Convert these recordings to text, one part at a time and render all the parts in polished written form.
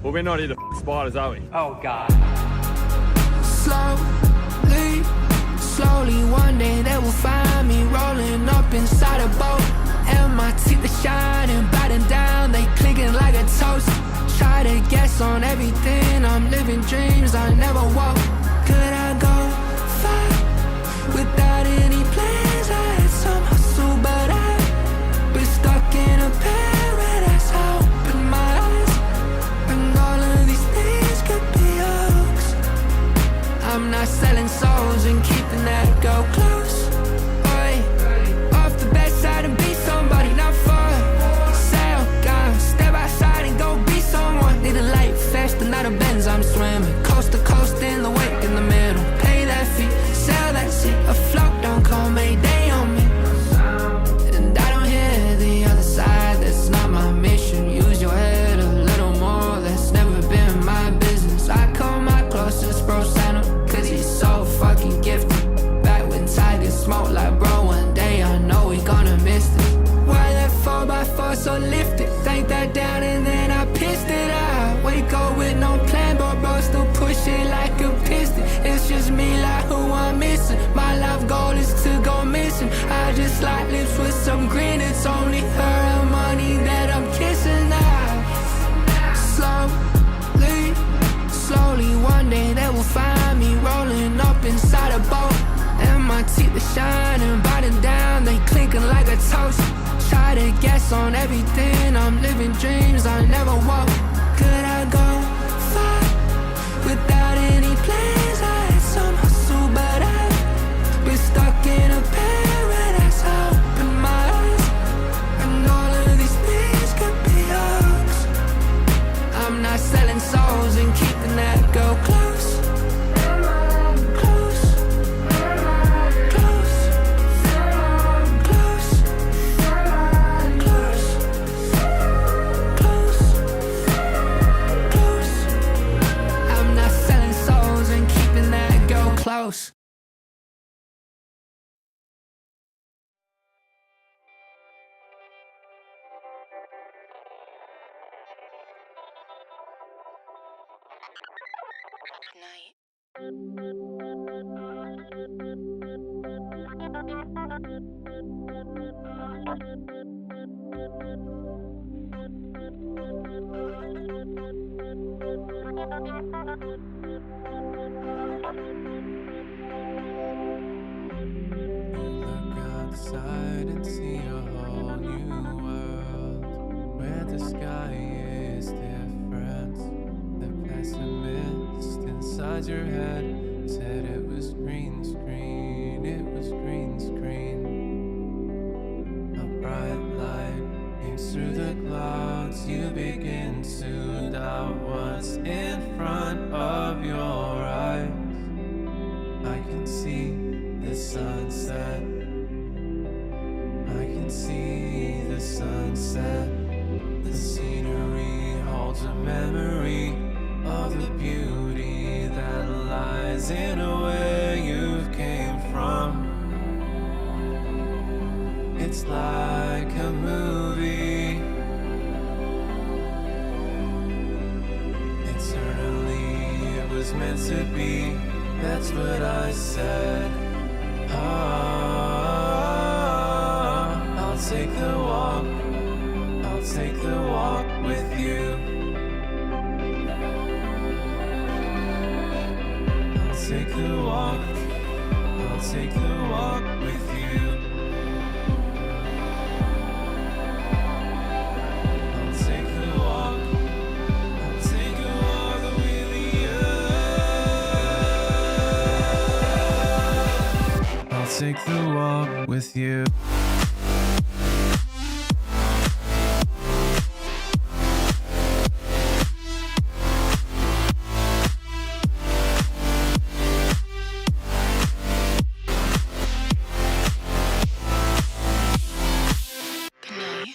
Well, we're not here to spiders, are we? Oh, God. Slowly, slowly, one day they will find me rolling up inside a boat. And my teeth are shining, biting down, they clicking like a toast. Try to guess on everything, I'm living dreams I never woke. Could I go far without any plans? I had some hustle, but I've been stuck in a paradise. I open my eyes, and all of these things could be hoax. I'm not selling souls and keeping that girl close. Oi, off the backside and be somebody, not for sale. God, step outside and go be someone. Need a light faster, not a Benz, I'm swimming coast to coast in the wake in the middle. Pay that fee, sell that seat, afloat, don't call Mayday on me. And I don't hear the other side, that's not my mission. Use your head a little more, that's never been my business. I call my closest bro Santa, cause he's so fucking gifted. Back when tigers smoke like bro, one day I know we gonna miss this. Why that 4x4 so lifted? Thank that down and then I pissed it out. Wake up with no plan, but bro still push it like a piston. It's just me like who I'm missing. My life goal is to go missing. I just like lips with some green. It's only her and money that I'm kissing now. Slowly, slowly, one day they will find me rolling up inside a boat. And my teeth are shining, biting down, they clinking like a toast. Try to guess on everything, I'm living dreams I never woke. Could I go far without any plans? I had some hustle, but I've been stuck in a paradise. I open my eyes, and all of these things could be hoax. I'm not selling souls and keeping that girl close. Close, close, close, close, close, close. I'm not selling souls and keeping that girl close. Night. Look outside and see a whole new world where the sky is different. The pessimist inside your head said it was green screen, it was green screen. A bright light beams through the clouds, you begin to doubt what's in front of your eyes. I can see the sunset, I can see the sunset. The scenery holds a memory of the beauty that lies in where you came from. It's like a movie. Eternally it was meant to be, that's what I said. take the walk with you. I'll take the walk. I'll take a walk with you. I'll take the walk with you. Good night.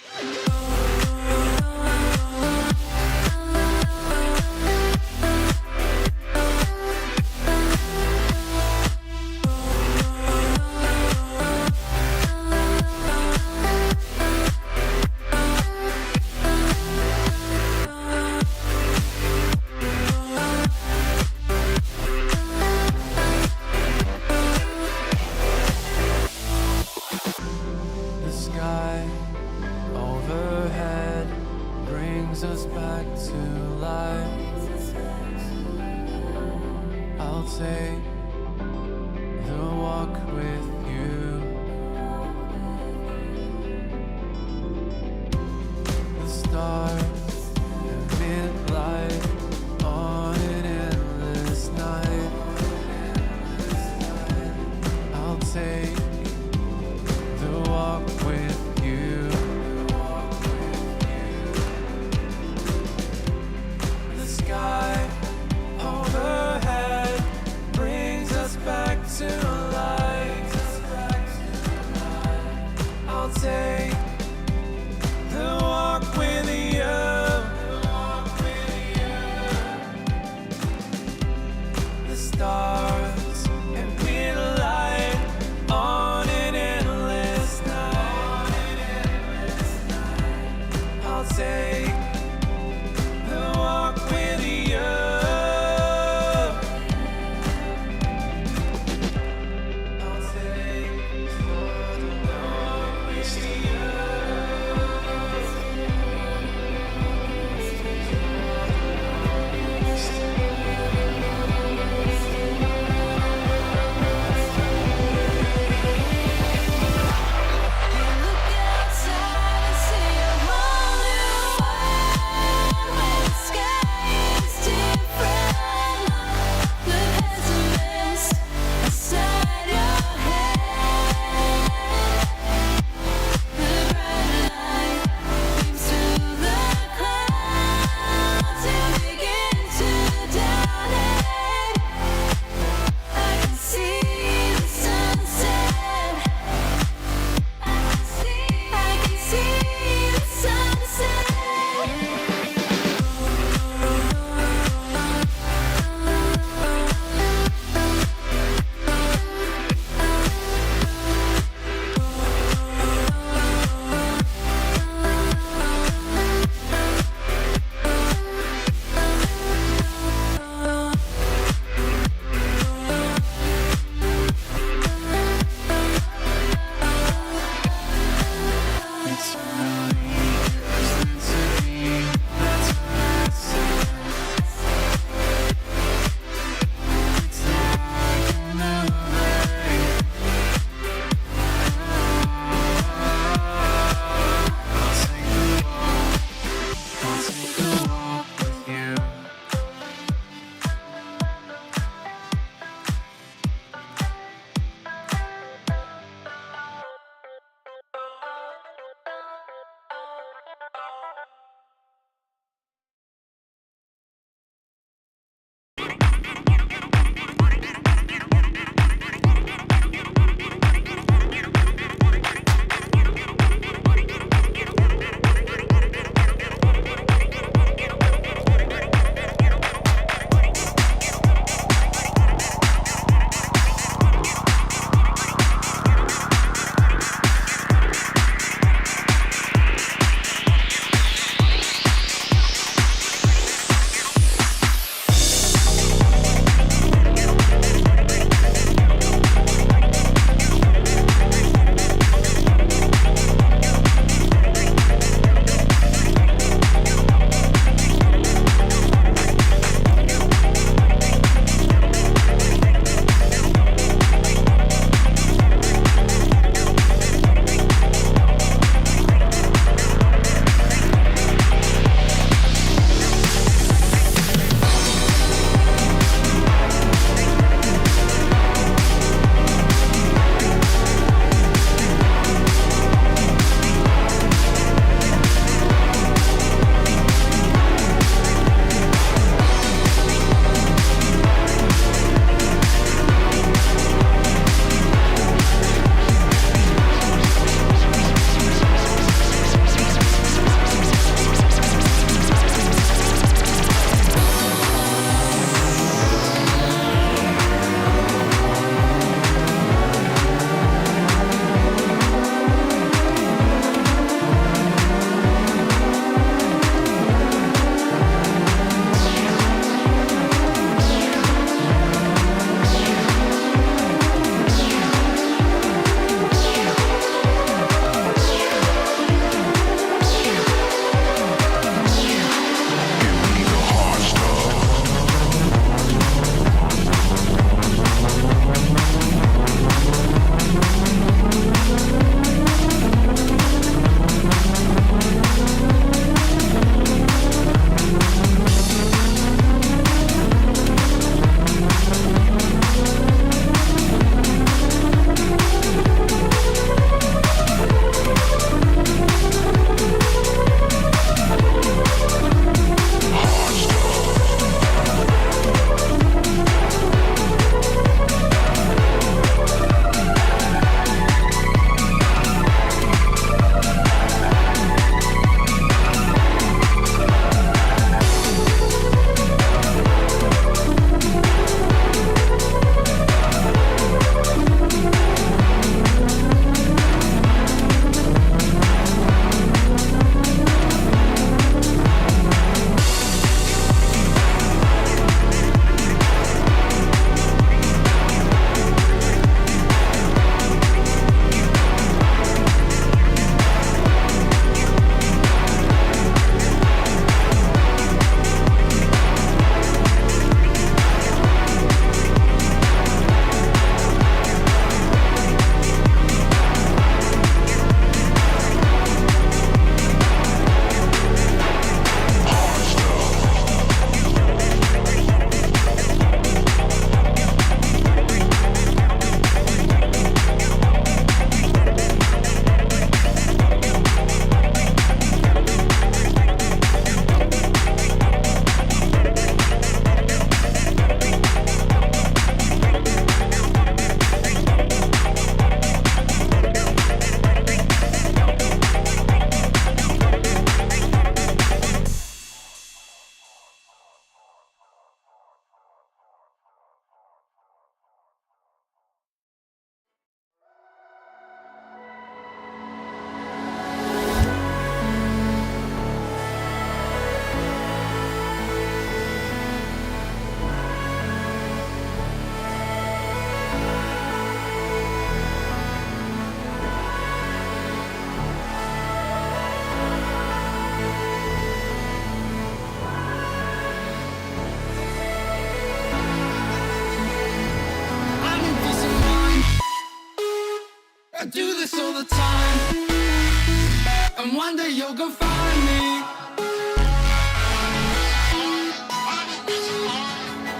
I do this all the time, and one day you'll go find me.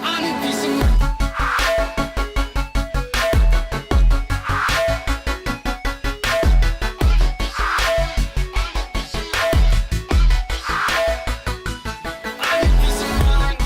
I need peace of mind. I need peace of mind.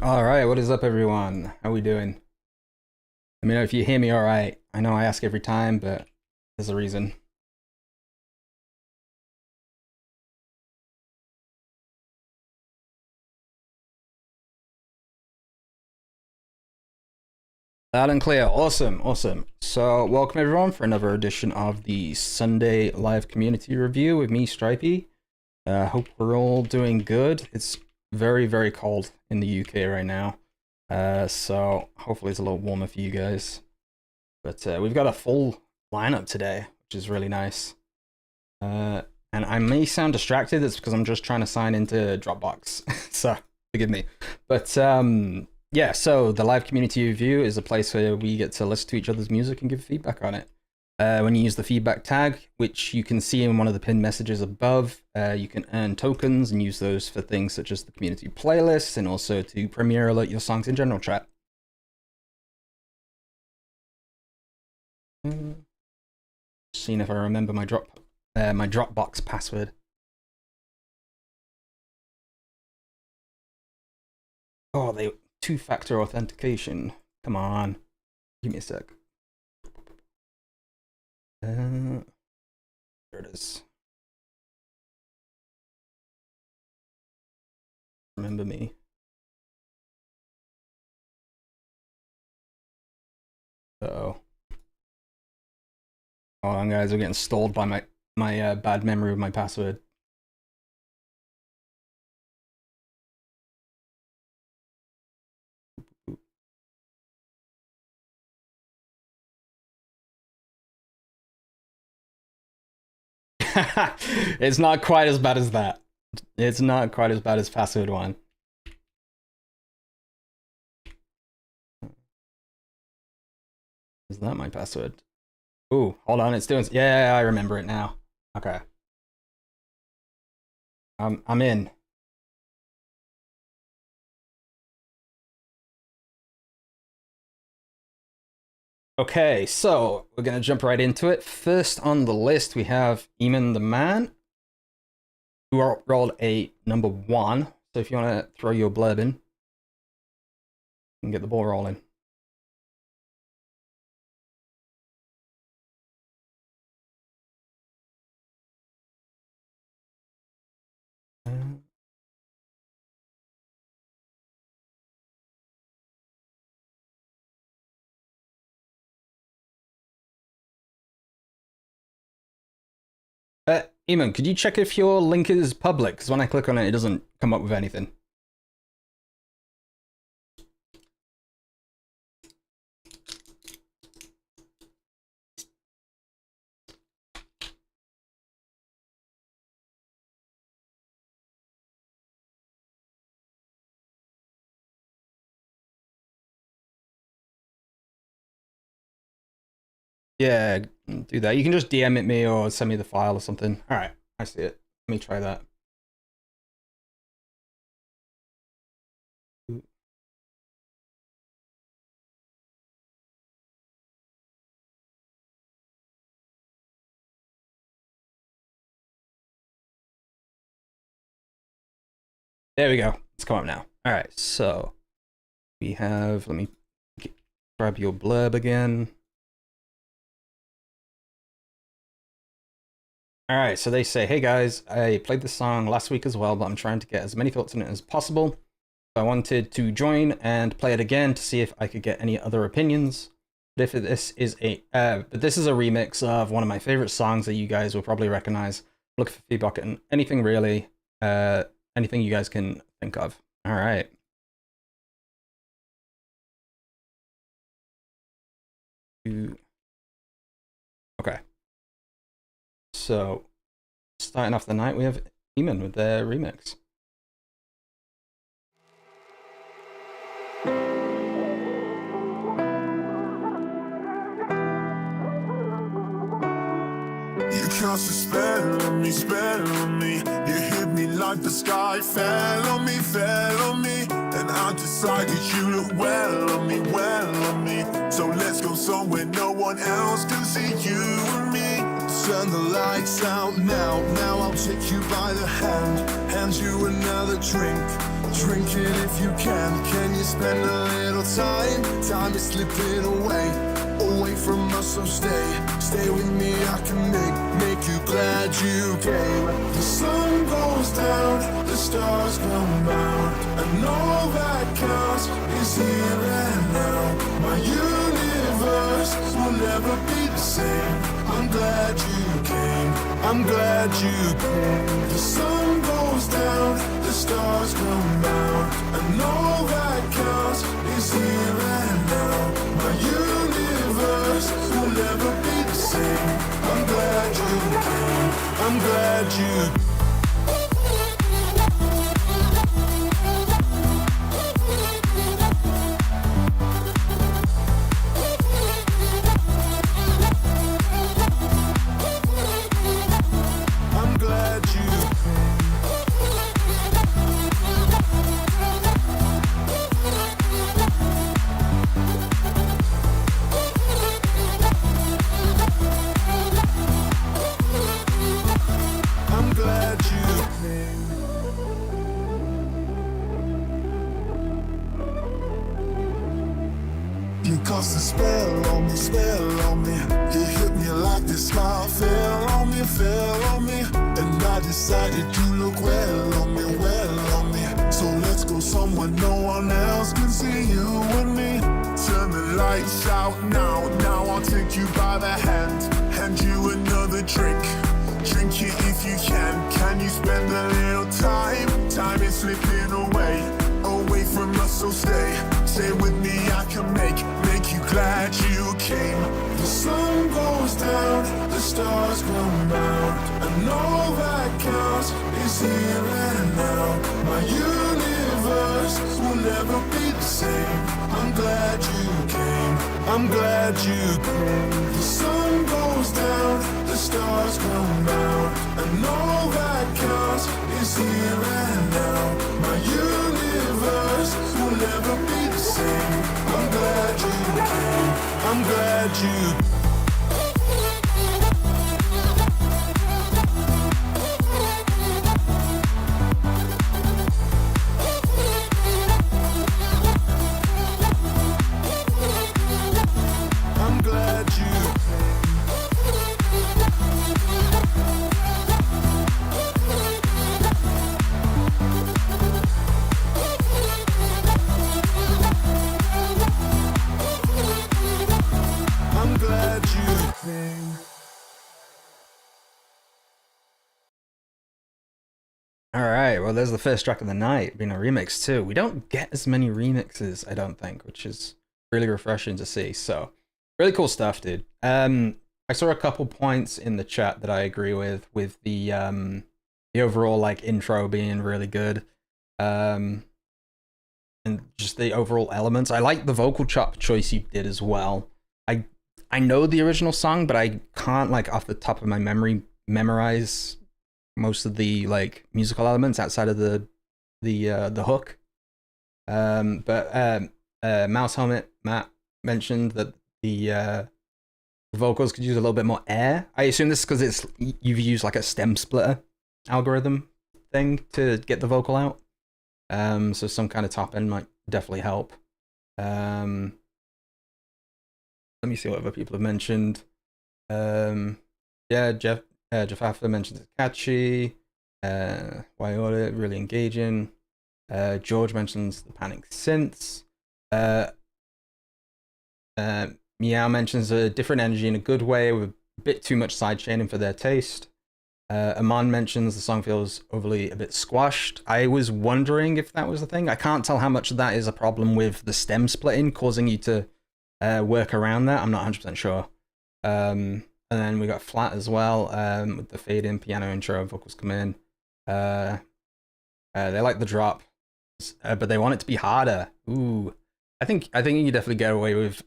All right, what is up, everyone? How we doing? Let me know if you hear me all right. I know I ask every time, but there's a reason. Loud and clear. Awesome, awesome. So, welcome everyone for another edition of the Sunday Live Community Review with me, Stripey. Hope we're all doing good. It's very, very cold in the UK right now. So hopefully it's a little warmer for you guys. But we've got a full lineup today, which is really nice. And I may sound distracted. It's because I'm just trying to sign into Dropbox. So forgive me. But yeah, so the Live Community Review is a place where we get to listen to each other's music and give feedback on it. When you use the feedback tag, which you can see in one of the pinned messages above, you can earn tokens and use those for things such as the community playlists and also to premiere alert your songs in general chat. Seeing if I remember my Dropbox password. Oh, they two-factor authentication. Come on, give me a sec. There it is. Remember me. Uh-oh. Hold on, guys. We're getting stalled by my bad memory of my password. It's not quite as bad as that. It's not quite as bad as password one. Is that my password? Ooh, hold on, it's doing. Yeah, I remember it now. Okay. I'm in. Okay, so we're gonna jump right into it. First on the list, we have Eamon the Man, who rolled a number 1. So if you want to throw your blurb in, you can get the ball rolling. Eamon, could you check if your link is public? Because when I click on it, it doesn't come up with anything. Yeah, do that. You can just DM it me or send me the file or something. All right, I see it. Let me try that. There we go. It's come up now. All right, so we have, let me grab your blurb again. All right, so they say, hey guys, I played this song last week as well, but I'm trying to get as many thoughts on it as possible. So I wanted to join and play it again to see if I could get any other opinions. But if this is a remix of one of my favorite songs that you guys will probably recognize. Look for feedback and anything really, anything you guys can think of. All right. Okay. So, starting off the night, we have Eamon with their remix. You cast a spell on me. You hit me like the sky fell on me. And I decided you look well on me. So let's go somewhere no one else can see you and me. Turn the lights out now. Now I'll take you by the hand you another drink. Drink it if you can you spend a little time? Time is slipping away from us, so stay with me. I can make you glad you came. The sun goes down, the stars come out, and all that counts is here and now. My universe will never be the same. I'm glad you came, I'm glad you came. The sun goes down, the stars come out, and all that counts is here and now. My universe will never be the same. I'm glad you came, I'm glad you. I'm glad you I'm glad you came. You cast a spell on me. You hit me like the sky fell on me, and I decided to look well on me. So let's go somewhere no one else can see you and me. Turn the lights out now I'll take you by the hand you another drink. Drink it if you can you spend a little time? Time is slipping away from us, so stay with me. I can make you glad you came. The sun goes down, the stars come out, and all that counts is here and now. My universe will never be the same. I'm glad you came, I'm glad you came. The sun goes down, the stars come out, and all that counts is here and now. My universe will never be the same. I'm glad you came, I'm glad you. I'm glad you I'm glad you came. All right, well, there's the first track of the night, being a remix too. We don't get as many remixes, I don't think, which is really refreshing to see. So, really cool stuff, dude. I saw a couple points in the chat that I agree with the overall like intro being really good, and just the overall elements. I like the vocal chop choice you did as well. I know the original song, but I can't like off the top of my memory memorize most of the like musical elements outside of the hook. But Mouse Helmet Matt mentioned that the vocals could use a little bit more air. I assume this is because you've used like a stem splitter algorithm thing to get the vocal out. So some kind of top end might definitely help. Let me see what other people have mentioned. Yeah, Jeff After mentions it's catchy. Wyoda, really engaging. George mentions the panic synths. Meow mentions a different energy in a good way with a bit too much sidechaining for their taste. Aman mentions the song feels overly a bit squashed. I was wondering if that was the thing. I can't tell how much of that is a problem with the stem splitting causing you to work around that. I'm not 100% sure. And then we got Flat as well, with the fade in, piano intro, vocals come in. They like the drop, but they want it to be harder. Ooh, I think you can definitely get away with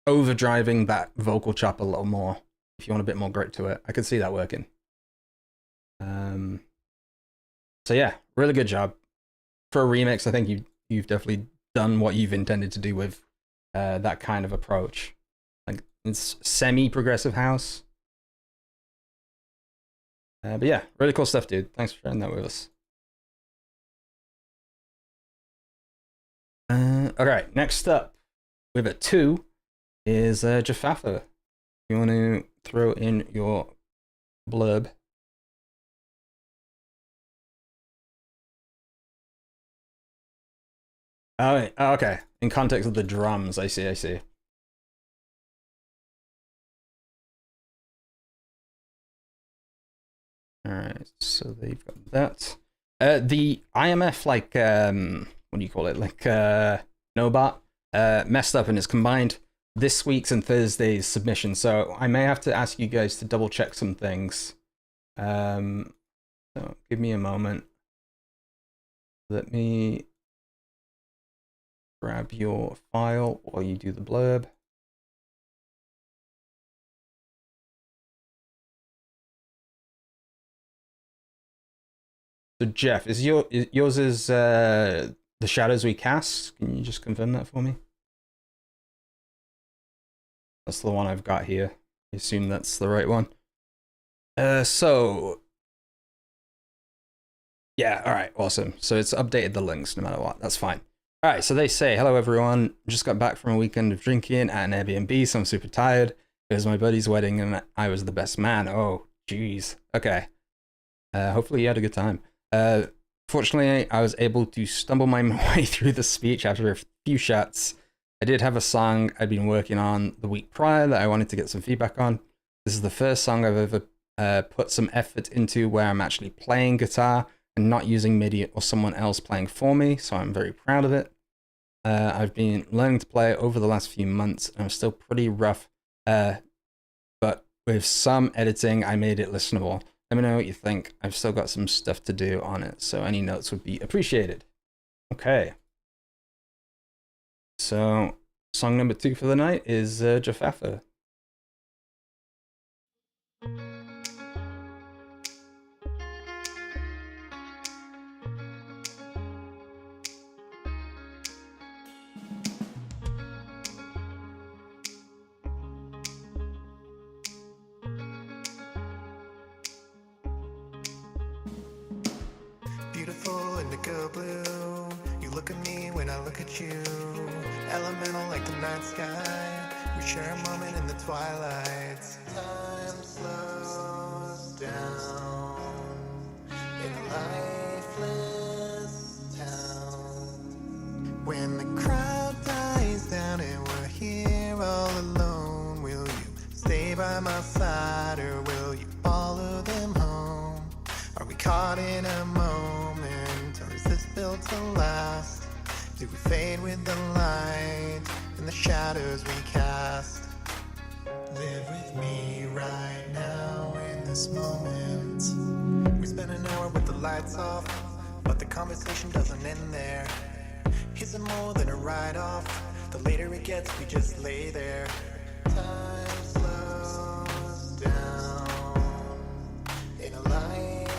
overdriving that vocal chop a little more if you want a bit more grit to it. I could see that working. So yeah, really good job for a remix. I think you've definitely done what you've intended to do with that kind of approach. Like it's semi-progressive house. But yeah, really cool stuff, dude. Thanks for sharing that with us. Alright, next up with a 2 is Jafaffa. You want to throw in your blurb? Oh, okay. In context of the drums, I see, I see. Alright, so they've got that. The IMF, like, what do you call it? Like, Nobot, messed up and it's combined this week's and Thursday's submission. So I may have to ask you guys to double check some things. So give me a moment. Let me grab your file while you do the blurb. So Jeff, is yours is The Shadows We Cast? Can you just confirm that for me? That's the one I've got here. I assume that's the right one. So yeah, all right, awesome. So it's updated the links no matter what. That's fine. All right, so they say, hello everyone. Just got back from a weekend of drinking at an Airbnb, so I'm super tired. It was my buddy's wedding and I was the best man. Oh, jeez. Okay. Hopefully you had a good time. Fortunately, I was able to stumble my way through the speech after a few shots. I did have a song I'd been working on the week prior that I wanted to get some feedback on. This is the first song I've ever put some effort into where I'm actually playing guitar and not using MIDI or someone else playing for me, so I'm very proud of it. I've been learning to play over the last few months, and I'm still pretty rough, but with some editing, I made it listenable. Let me know what you think. I've still got some stuff to do on it, so any notes would be appreciated. Okay. So, song number 2 for the night is Jafaffa. Beautiful indigo blue. You look at me when I look at you. Elemental like the night sky. We share a moment in the twilight. Time slows down in a lifeless town. When the crowd dies down and we're here all alone, will you stay by my side or will you follow them home? Are we caught in a moment, or is this built to last? Do we fade with the light and the shadows we cast? Live with me right now in this moment. We spend an hour with the lights off, but the conversation doesn't end there. Is it more than a write-off? The later it gets, we just lay there. Time slows down in a lifeless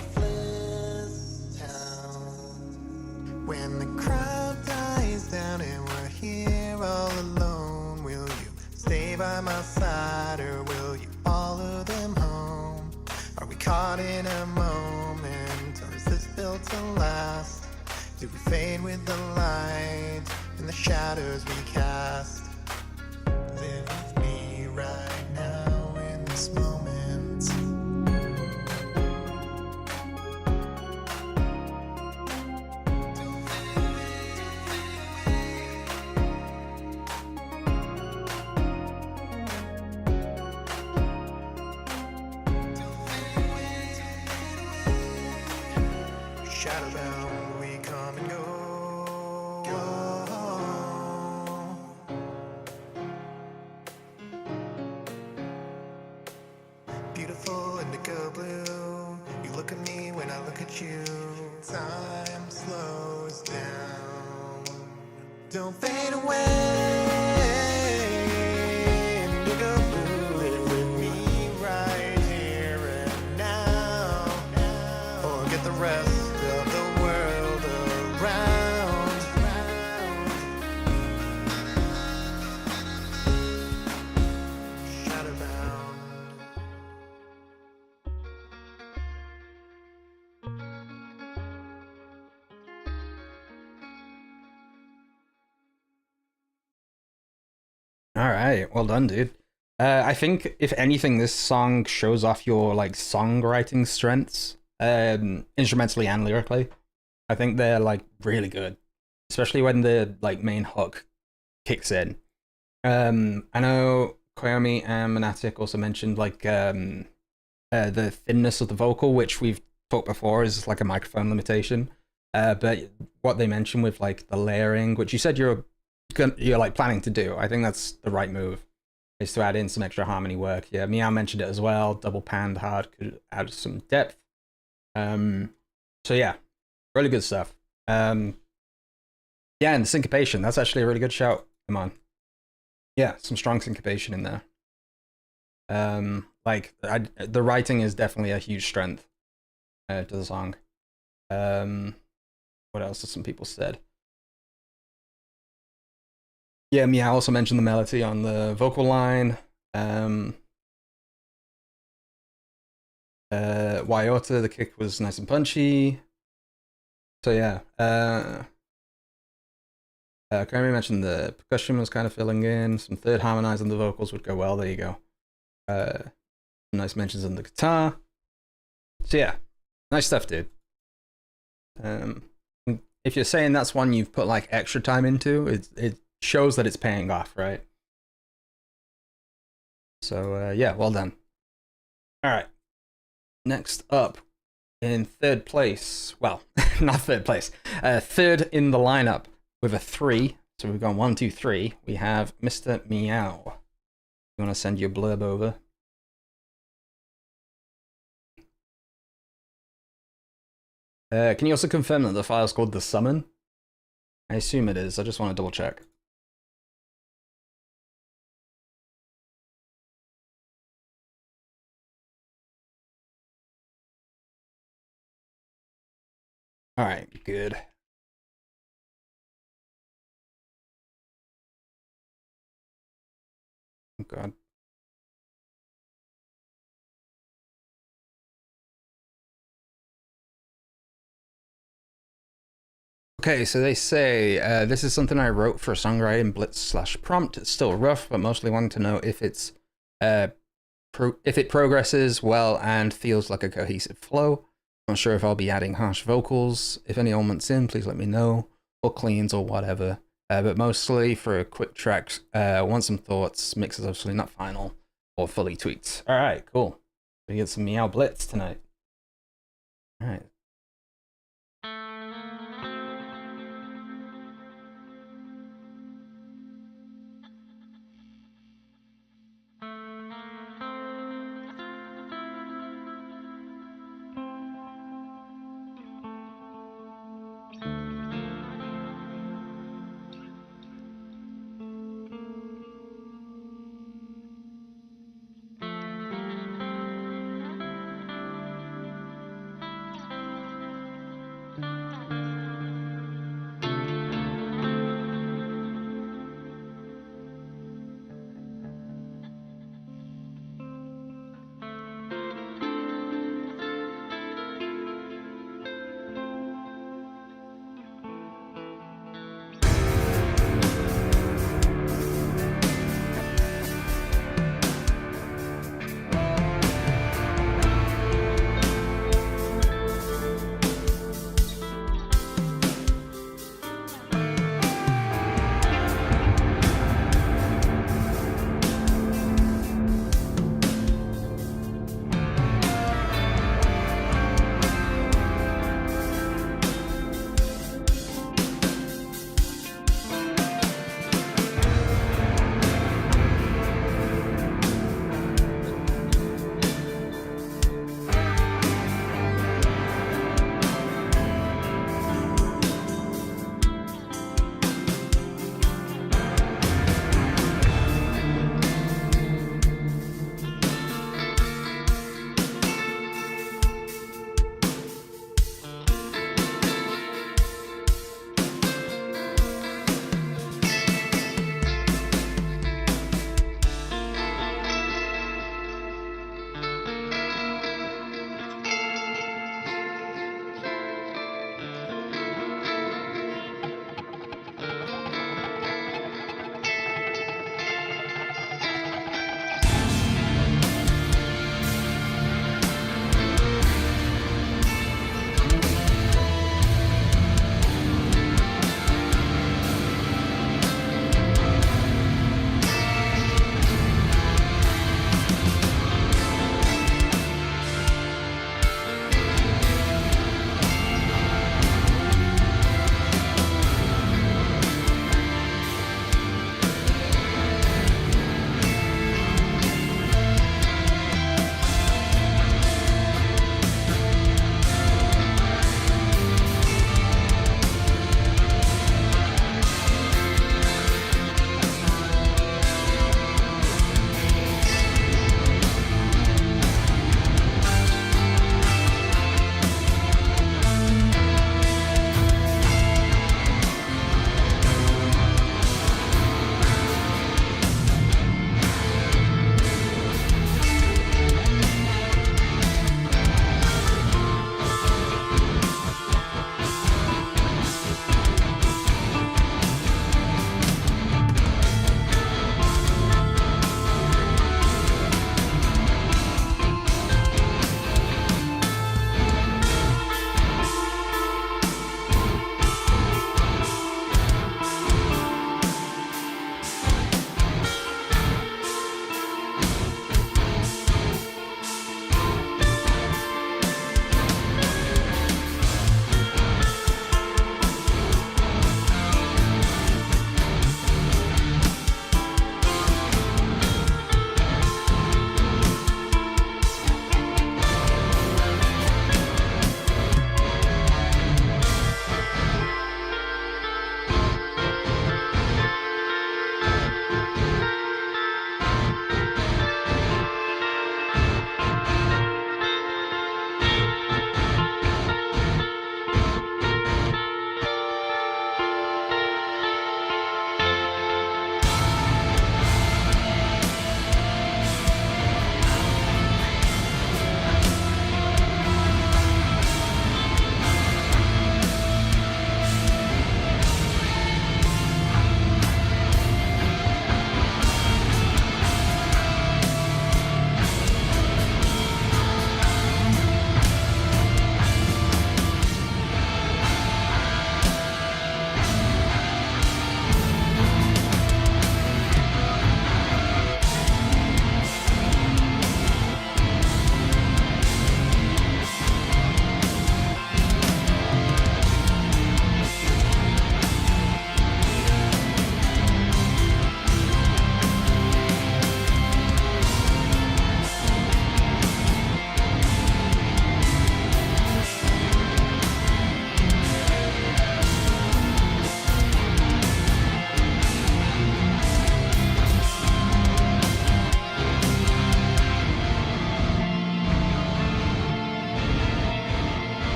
town. When the crowd dies down and we're here all alone, will you stay by my side or will you follow them home? Are we caught in a moment, or is this built to last? Do we fade with the light and the shadows we cast? Live with me right now in this moment. Shadowbound, we come and go. Beautiful indigo blue. You look at me when I look at you. Time slows down. Don't fade away. Indigo blue, live with me right here and now. Forget the rest of the world around. Shadowbound. All right, well done, dude. I think if anything, this song shows off your like songwriting strengths, instrumentally and lyrically. I think they're like really good, especially when the like main hook kicks in. I know Koyomi and Monatic also mentioned like the thinness of the vocal, which we've talked before is like a microphone limitation. But what they mentioned with like the layering, which you said you're like planning to do, I think that's the right move, is to add in some extra harmony work. Yeah, Meow mentioned it as well. Double panned hard could add some depth. So yeah, really good stuff. Yeah, and the syncopation, that's actually a really good shout. Come on. Yeah, some strong syncopation in there. The writing is definitely a huge strength to the song. What else have some people said? Yeah, Meow also mentioned the melody on the vocal line. Waiota, the kick was nice and punchy. So yeah, Kermie mentioned the percussion was kind of filling in. Some third harmonizing the vocals would go well. There you go. Nice mentions on the guitar. So yeah, nice stuff, dude. If you're saying that's one you've put like extra time into, it shows that it's paying off, right? So yeah, well done. All right. Next up, in third place, well, not third place, third in the lineup with a 3. So we've gone 1, 2, 3. We have Mr. Meow. You want to send your blurb over? Can you also confirm that the file's called The Summon? I assume it is. I just want to double check. All right, good. Oh, God. Okay, so they say, this is something I wrote for songwriting blitz/prompt. It's still rough, but mostly wanted to know if it's if it progresses well and feels like a cohesive flow. Not sure if I'll be adding harsh vocals. If any elements in, please let me know, or cleans or whatever. But mostly for a quick track, want some thoughts. Mix is obviously not final or fully tweaked. All right, cool. We get some Meow Blitz tonight. All right.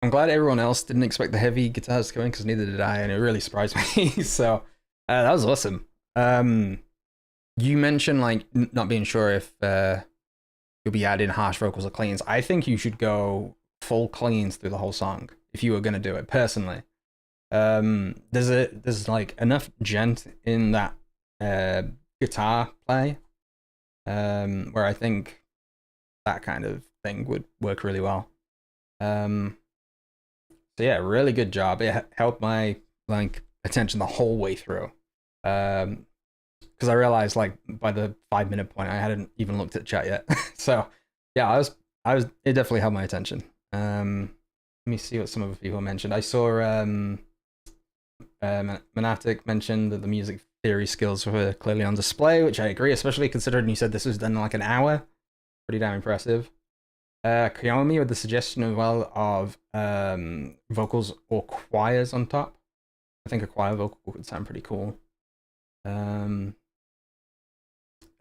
I'm glad everyone else didn't expect the heavy guitars to come in, because neither did I, and it really surprised me. So that was awesome. You mentioned like not being sure if you'll be adding harsh vocals or cleans. I think you should go full cleans through the whole song if you were going to do it personally. There's like enough gent in that guitar play where I think that kind of thing would work really well. So yeah, really good job. It helped my like attention the whole way through. Because I realized like by the 5-minute point I hadn't even looked at chat yet. So yeah, I was it definitely held my attention. Let me see what some other people mentioned. I saw Monatic mentioned that the music theory skills were clearly on display, which I agree, especially considering you said this was done in like an hour. Pretty damn impressive. Kiyomi with the suggestion as well of vocals or choirs on top. I think a choir vocal would sound pretty cool.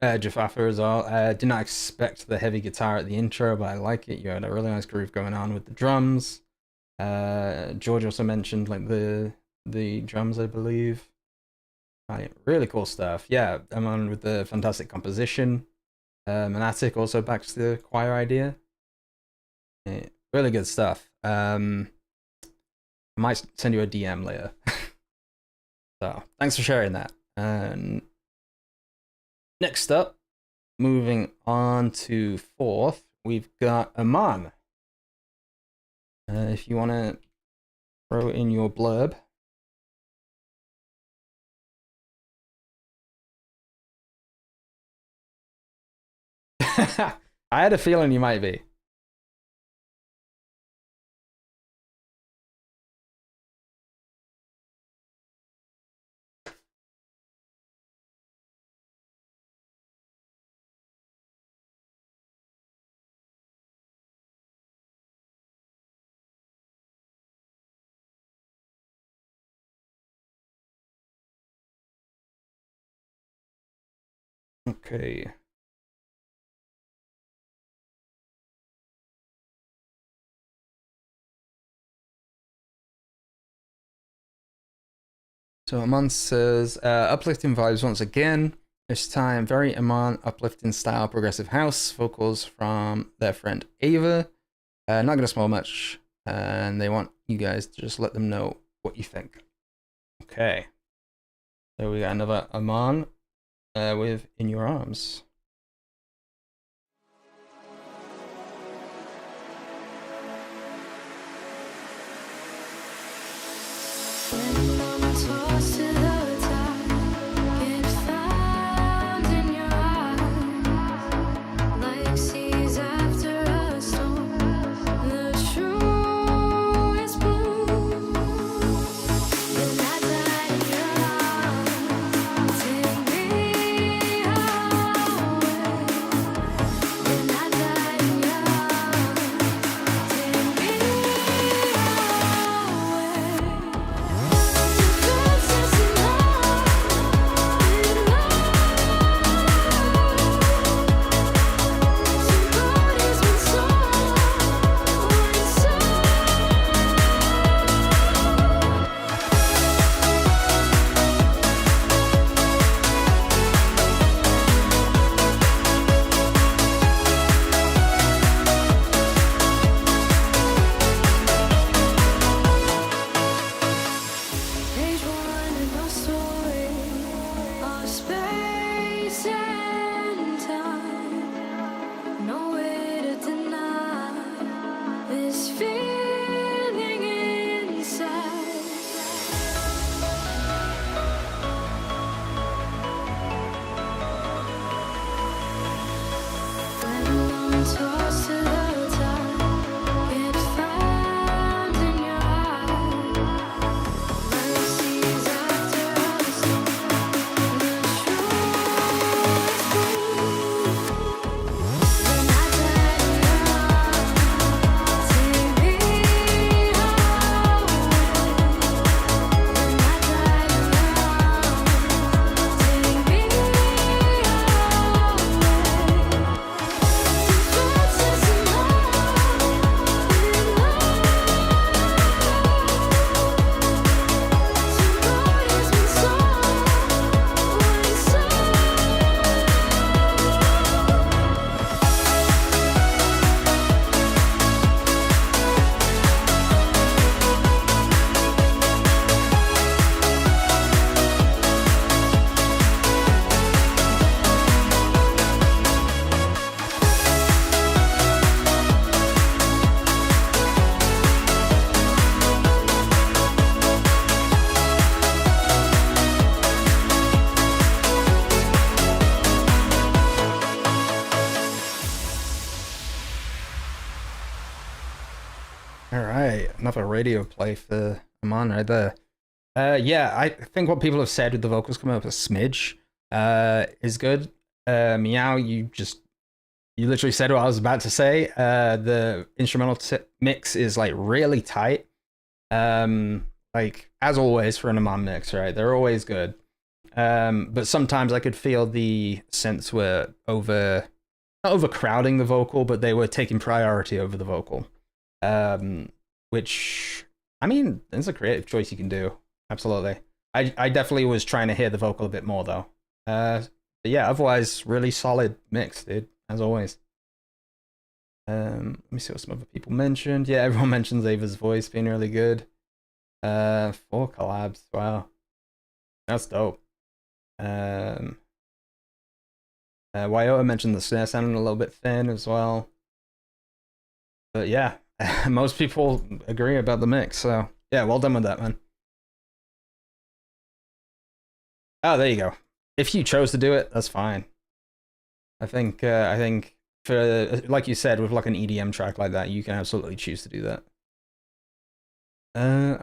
Jafafa as well. Did not expect the heavy guitar at the intro, but I like it. You had a really nice groove going on with the drums. George also mentioned like the drums, I believe. Right, really cool stuff. Yeah, I'm on with the fantastic composition. Monatic also backs the choir idea. Yeah, really good stuff. I might send you a DM later. So thanks for sharing that. And next up, moving on to 4th, we've got Aman. If you want to throw in your blurb. I had a feeling you might be. Okay. So Aman says, uplifting vibes once again. This time, very Aman uplifting style progressive house. Vocals from their friend Ava. Not going to spoil much. And they want you guys to just let them know what you think. Okay. So we got another Aman with In Your Arms. right, another radio play for Aman right there. Yeah, I think what people have said with the vocals coming up a smidge is good. Meow, you literally said what I was about to say. The instrumental mix is like really tight. Like as always for an Aman mix, right? They're always good. But sometimes I could feel the synths were not overcrowding the vocal, but they were taking priority over the vocal. Which, I mean, it's a creative choice you can do. Absolutely. I definitely was trying to hear the vocal a bit more though. But yeah, otherwise really solid mix, dude, as always. Let me see what some other people mentioned. Yeah, everyone mentions Ava's voice being really good. 4 collabs, wow. That's dope. Wyota mentioned the snare sounding a little bit thin as well. But yeah, most people agree about the mix, so yeah, well done with that, man. Oh, there you go. If you chose to do it, that's fine. I think for, like you said, with like an EDM track like that, you can absolutely choose to do that.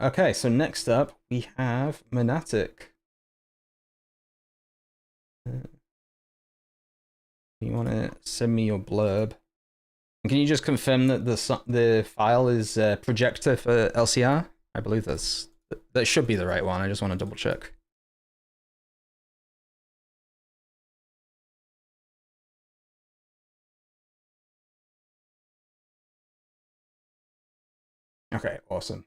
Okay, so next up we have Monatic. You want to send me your blurb? And can you just confirm that the file is projector for LCR? I believe that should be the right one. I just want to double check. Okay, awesome.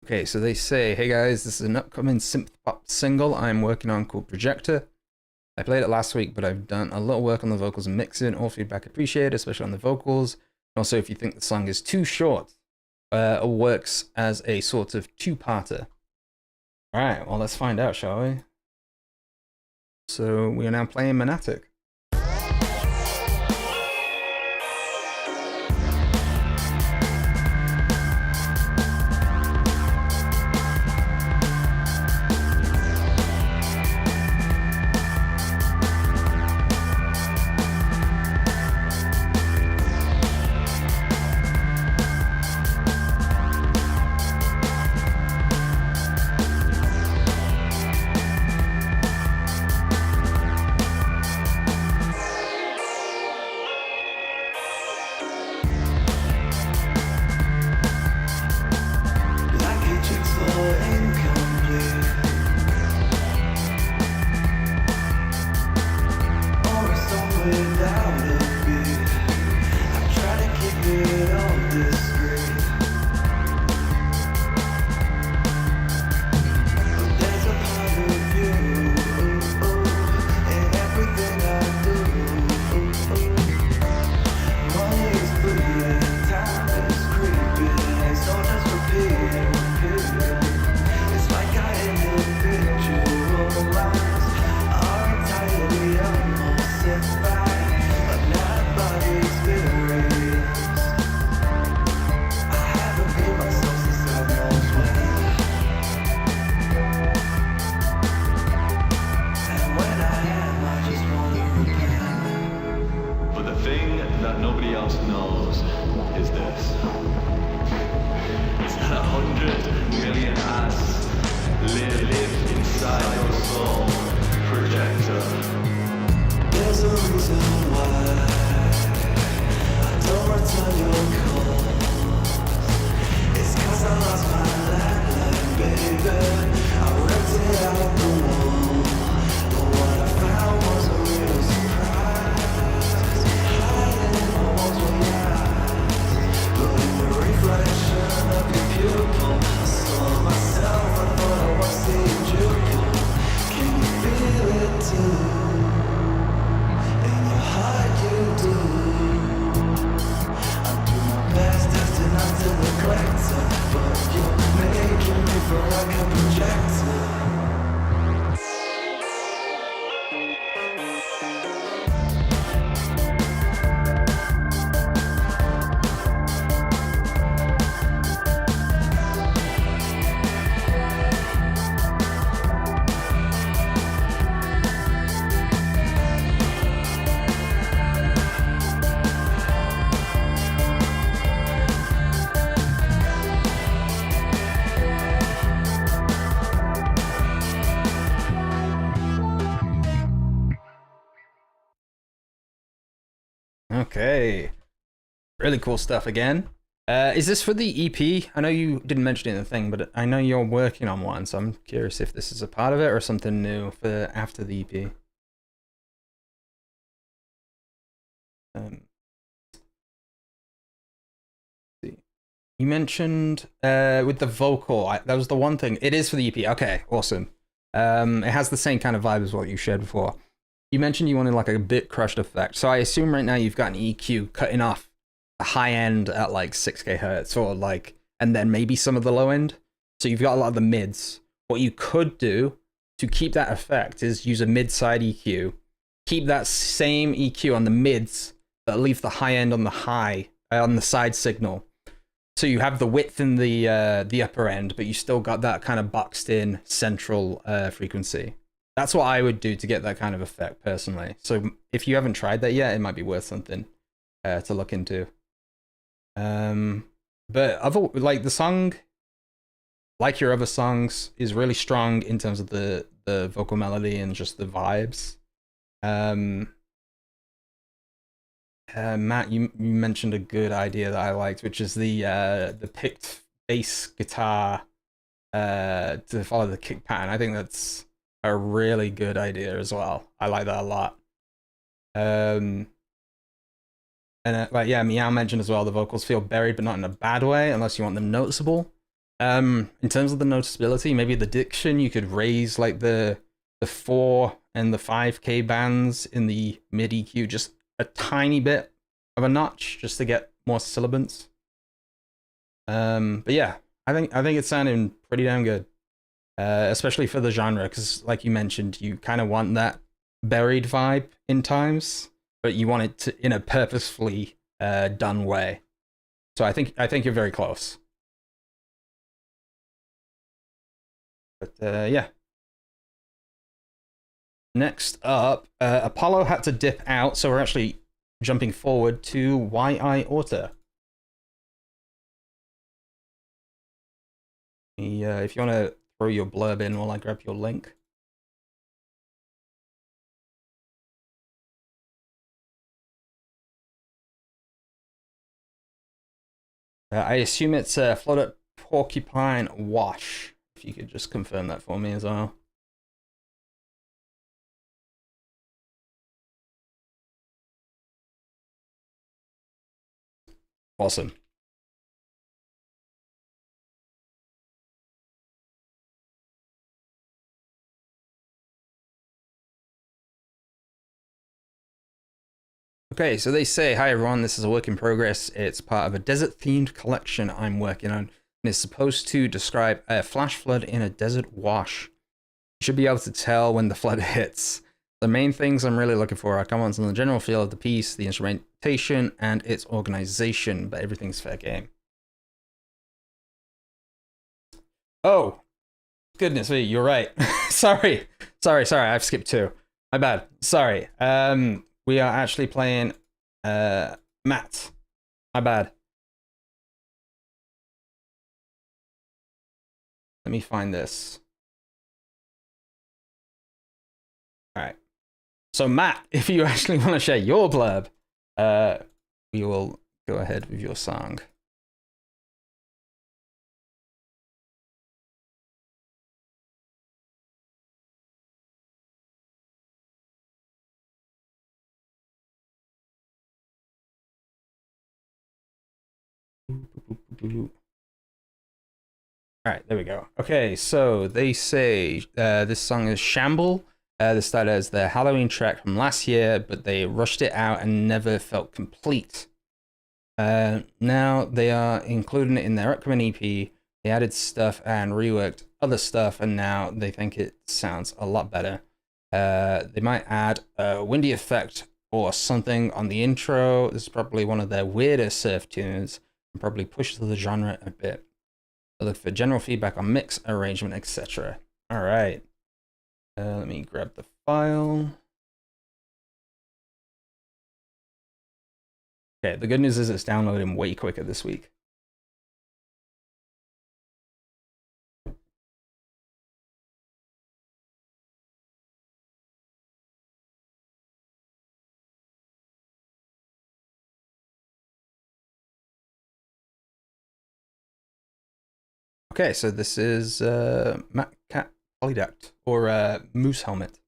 Okay, so they say, hey guys, this is an upcoming synth pop single I'm working on called Projector. I played it last week, but I've done a little work on the vocals and mixing. All feedback appreciated, especially on the vocals. Also, if you think the song is too short, or works as a sort of two-parter. All right, well, let's find out, shall we? So we are now playing Monatic. But now Okay. Really cool stuff again. Is this for the EP? I know you didn't mention it in the thing, but I know you're working on one, so I'm curious if this is a part of it or something new for after the EP. See. You mentioned with the vocal, that was the one thing. It is for the EP. Okay, awesome. It has the same kind of vibe as what you shared before. You mentioned you wanted like a bit crushed effect, so I assume right now you've got an EQ cutting off the high end at like 6k hertz, or like, and then maybe some of the low end. So you've got a lot of the mids. What you could do to keep that effect is use a mid-side EQ, keep that same EQ on the mids, but leave the high end on the on the side signal. So you have the width in the upper end, but you still got that kind of boxed in central frequency. That's what I would do to get that kind of effect personally. So if you haven't tried that yet, it might be worth something to look into. But like the song, like your other songs, is really strong in terms of the vocal melody and just the vibes. Matt, you mentioned a good idea that I liked, which is the picked bass guitar to follow the kick pattern. I think that's a really good idea as well. I like that a lot. And like, yeah, Meow mentioned as well, the vocals feel buried, but not in a bad way, unless you want them noticeable. In terms of the noticeability, maybe the diction, you could raise like the 4 and the 5k bands in the mid EQ just a tiny bit of a notch, just to get more sibilance. But yeah, I think it's sounding pretty damn good, especially for the genre, because like you mentioned, you kind of want that buried vibe in times, but you want it to in a purposefully done way. So I think you're very close. But yeah. Next up, Apollo had to dip out, so we're actually jumping forward to YI Auto. If you want to throw your blurb in while I grab your link. I assume it's Flooded Porcupine Wash. If you could just confirm that for me as well. Awesome. Okay, so they say, hi everyone, this is a work in progress. It's part of a desert-themed collection I'm working on, and it's supposed to describe a flash flood in a desert wash. You should be able to tell when the flood hits. The main things I'm really looking for are comments on the general feel of the piece, the instrumentation, and its organization, but everything's fair game. Oh, goodness me, you're right. sorry, I've skipped 2. My bad. Sorry. We are actually playing Matt. My bad. Let me find this. All right. So Matt, if you actually want to share your blurb, we will go ahead with your song. All right, there we go. Okay, so they say this song is Shamble. This started as the Halloween track from last year, but they rushed it out and never felt complete. Now they are including it in their upcoming EP. They added stuff and reworked other stuff, and now they think it sounds a lot better. They might add a windy effect or something on the intro. This is probably one of their weirder surf tunes, and probably pushes the genre a bit. I look for general feedback on mix, arrangement, etc. All right. Let me grab the file. Okay, the good news is it's downloading way quicker this week. Okay, so this is Matt Cat Polyduct or Moose Helmet.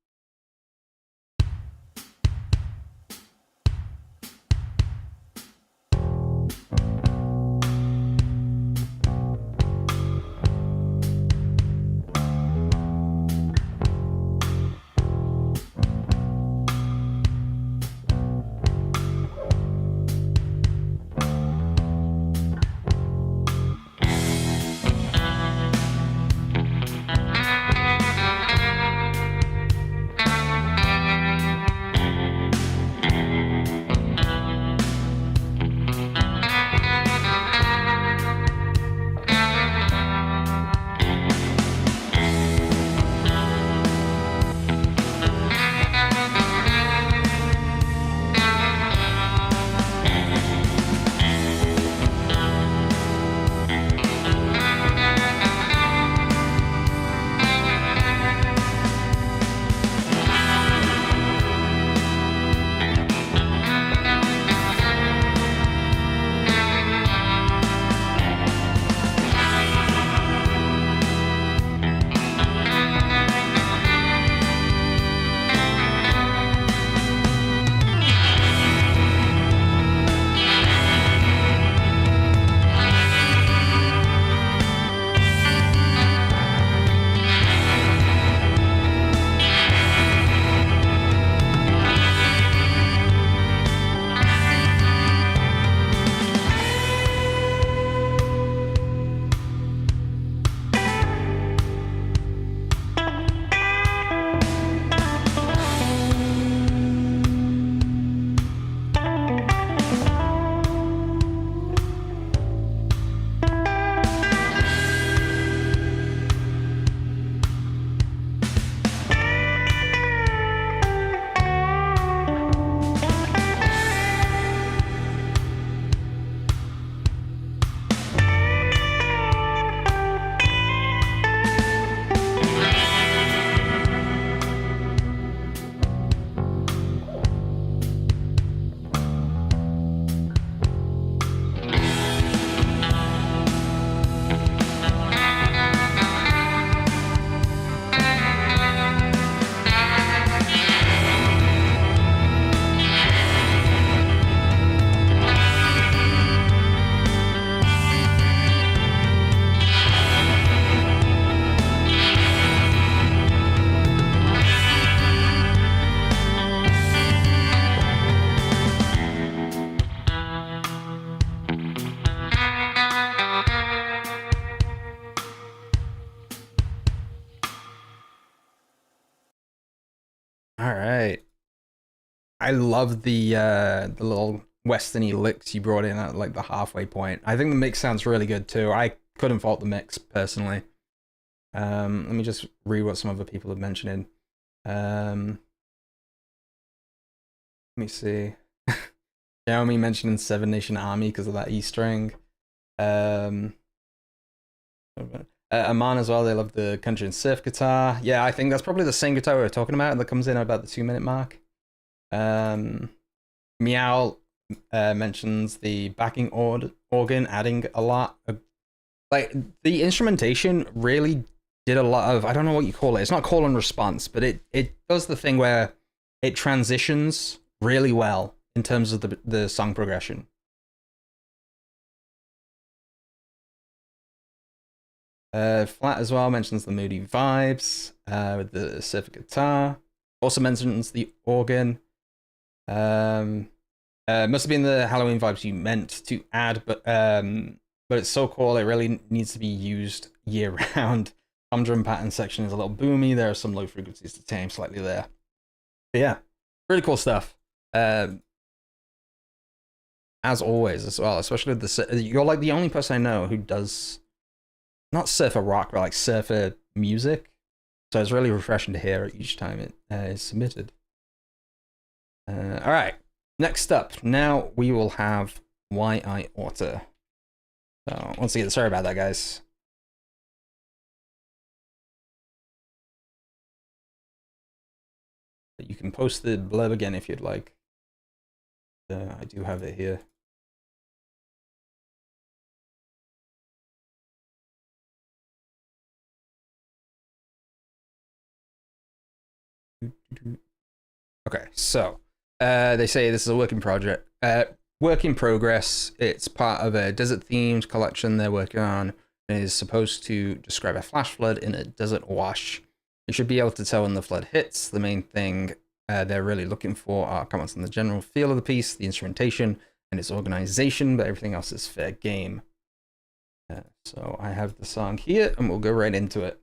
All right. I love the little westerny licks you brought in at like the halfway point. I think the mix sounds really good too. I couldn't fault the mix personally. Let me just read what some other people have mentioned. Let me see. Jeremy mentioning Seven Nation Army because of that E string. Aman as well, they love the country and surf guitar. Yeah, I think that's probably the same guitar we were talking about that comes in at about the 2-minute mark. Meow mentions the backing organ adding a lot of, like, the instrumentation really did a lot of, I don't know what you call it, it's not call and response, but it does the thing where it transitions really well in terms of the song progression. Flat as well mentions the moody vibes with the surf guitar. Also mentions the organ. Must have been the Halloween vibes you meant to add, but it's so cool. It really needs to be used year round. Tom drum pattern section is a little boomy. There are some low frequencies to tame slightly there. But yeah, really cool stuff. As always as well, especially with the, you're like the only person I know who does not surfer rock, but like surfer music. So it's really refreshing to hear it each time it is submitted. All right, next up, now we will have Why I Oughta. So once again, sorry about that, guys. But you can post the blurb again if you'd like. I do have it here. Okay, so they say this is a work in progress. It's part of a desert-themed collection they're working on. It is supposed to describe a flash flood in a desert wash. You should be able to tell when the flood hits. The main thing they're really looking for are comments on the general feel of the piece, the instrumentation, and its organization, but everything else is fair game. So I have the song here, and we'll go right into it.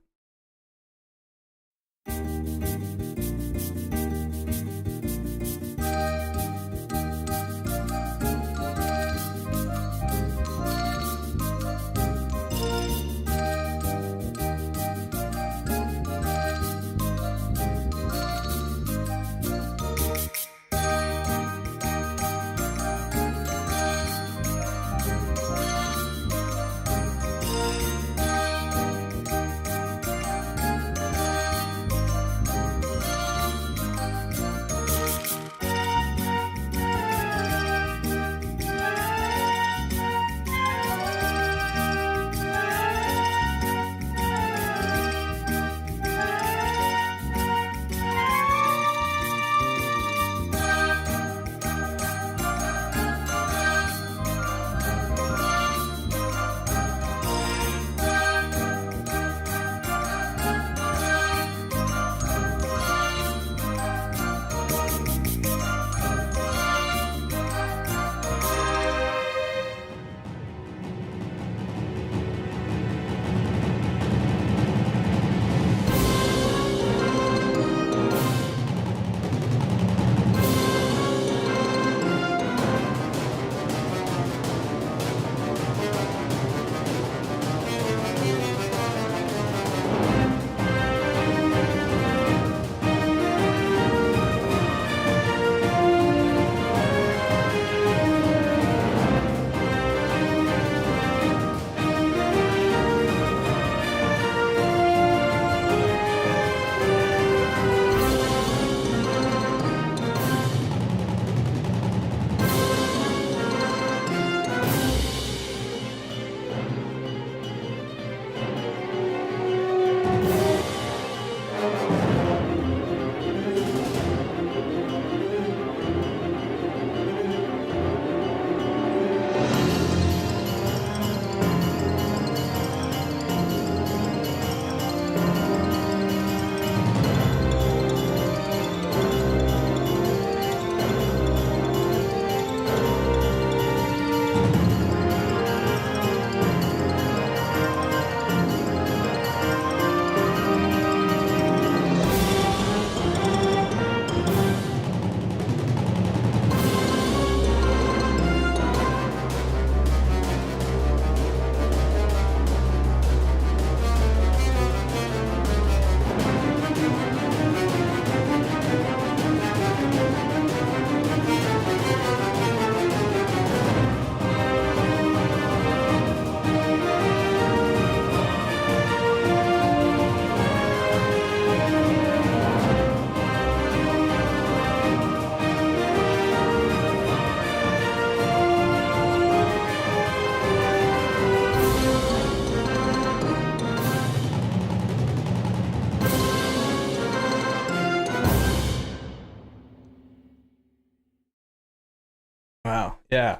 Wow. Yeah.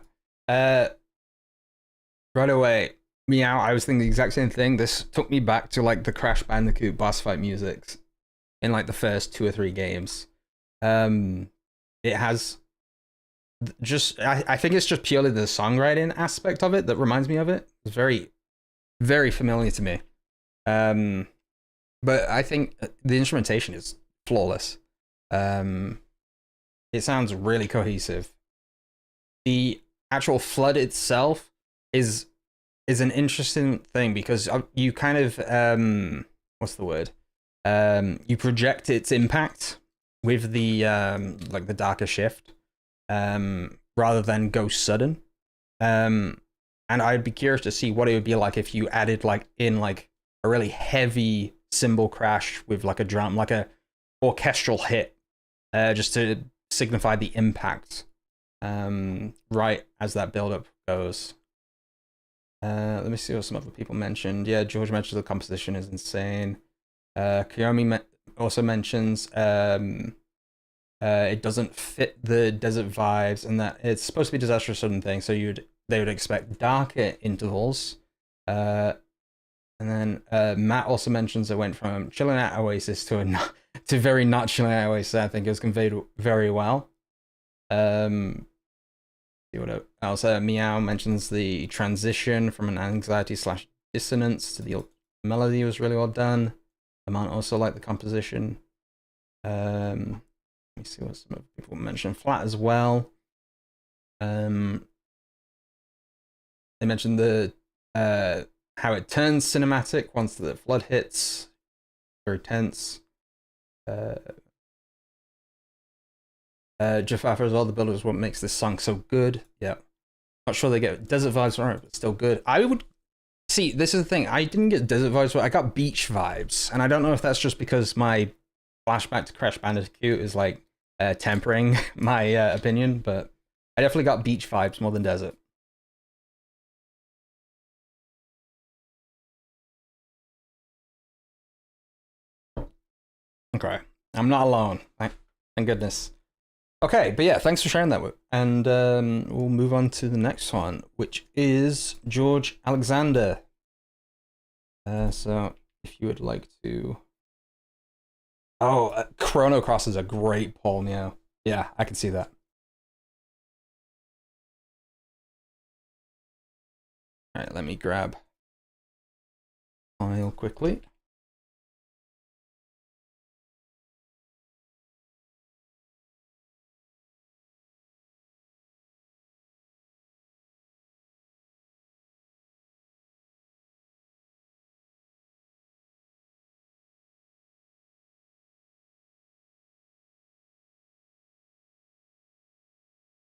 Right away, meow. I was thinking the exact same thing. This took me back to like the Crash Bandicoot boss fight music in like the first 2 or 3 games. It has just I think it's just purely the songwriting aspect of it that reminds me of it. It's very, very familiar to me. But I think the instrumentation is flawless. It sounds really cohesive. The actual flood itself is an interesting thing because you kind of what's the word? You project its impact with the like the darker shift rather than go sudden. And I'd be curious to see what it would be like if you added like in like a really heavy cymbal crash with like a drum, like a orchestral hit, just to signify the impact right as that build-up goes. Let me see what some other people mentioned. Yeah, George mentioned the composition is insane. Kiyomi also mentions it doesn't fit the desert vibes, and that it's supposed to be disastrous sudden thing, so they would expect darker intervals. And then Matt also mentions it went from chilling out Oasis to very not chilling out Oasis. I think it was conveyed very well. See what else? Meow mentions the transition from an anxiety/dissonance to the melody was really well done. Amant also liked the composition. Let me see what some other people mentioned. Flat as well. They mentioned the how it turns cinematic once the flood hits. Very tense. Jaffa as well, the builder is what makes this song so good. Yeah. Not sure they get desert vibes right, but still good. I would see, this is the thing, I didn't get desert vibes, but I got beach vibes. And I don't know if that's just because my flashback to Crash Bandicoot is like tempering my opinion, but I definitely got beach vibes more than desert. Okay, I'm not alone. Thank goodness. Okay, but yeah, thanks for sharing that. And we'll move on to the next one, which is George Alexander. So if you would like to... Oh, Chrono Cross is a great poll, Meow. Yeah, I can see that. All right, let me grab file quickly.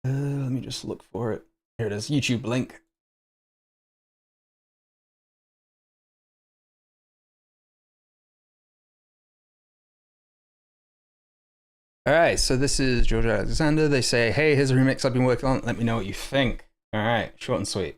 Let me just look for it. Here it is, YouTube link. All right, so this is George Alexander. They say, hey, here's a remix I've been working on. Let me know what you think. All right, short and sweet.